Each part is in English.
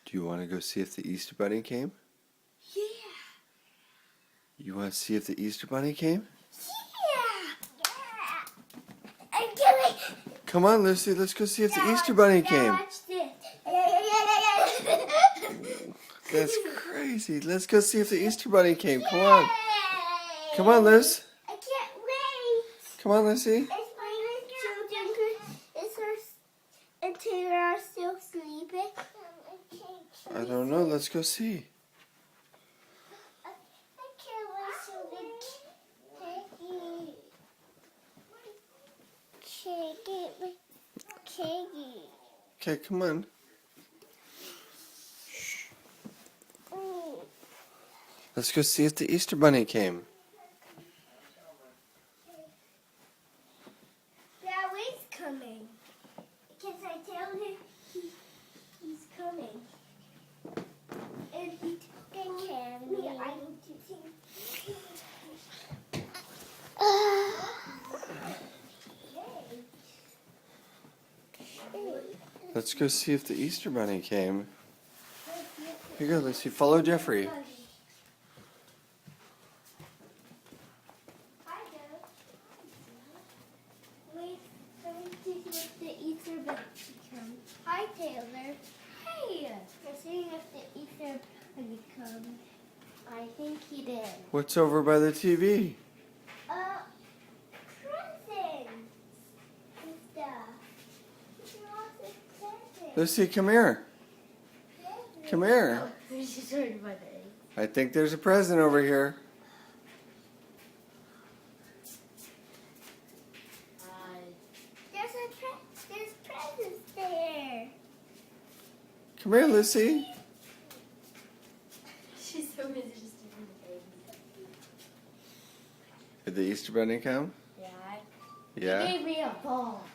Do you want to go see if the Easter Bunny came? Yeah. You want to see if the Easter Bunny came? Yeah. I'm coming. Come on, Lucy, let's go see if the Easter Bunny came. Watch this. That's crazy. Let's go see if the Easter Bunny came. Come on. Come on, Liz. I can't wait. Come on, Lucy. It's my children. And Taylor are still sleeping. I don't know. Let's go see. I can't wait till the Keggy. Okay, come on. Let's go see if the Easter Bunny came. Yeah, he's coming. Because I told him he's coming. And he can me. I need to see. Let's go see if the Easter Bunny came. Here you go, Lucy. Follow Jeffrey. Hi, Taylor. Hey. We're seeing if the Easter Bunny come. I think he did. What's over by the TV? Presents and stuff. He wants a present. Lucy, come here. Come here. She's talking about it. I think there's a present over here. There's presents there. Come here, Lucy. She's so busy just doing the things. Did the Easter Bunny come? Yeah. Yeah? He gave me a ball.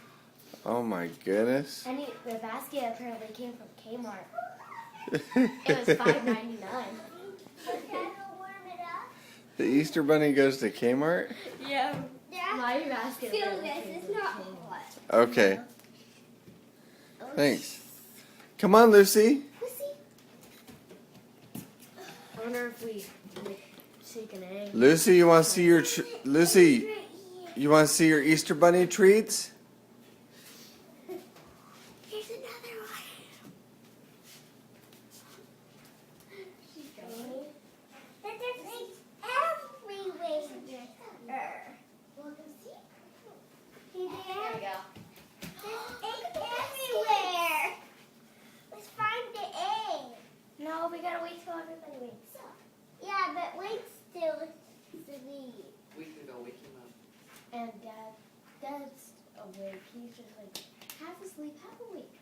Oh my goodness. And the basket apparently came from Kmart. It was $5.99. The Easter Bunny goes to Kmart? Yeah. My basket. Feel this. It's not hot. Okay. Thanks. Come on, Lucy. I wonder if we shake an egg. Lucy, you want to see your Lucy? You want to see your Easter Bunny treats? Here's another one. She's going. There's eggs everywhere. Want to see? There we go. There's eggs everywhere. Let's find the egg. No, we gotta wait till everybody wakes up. Yeah, but wait still sleep. We can go wake him up. And Dad's awake. He's just like half asleep, half awake.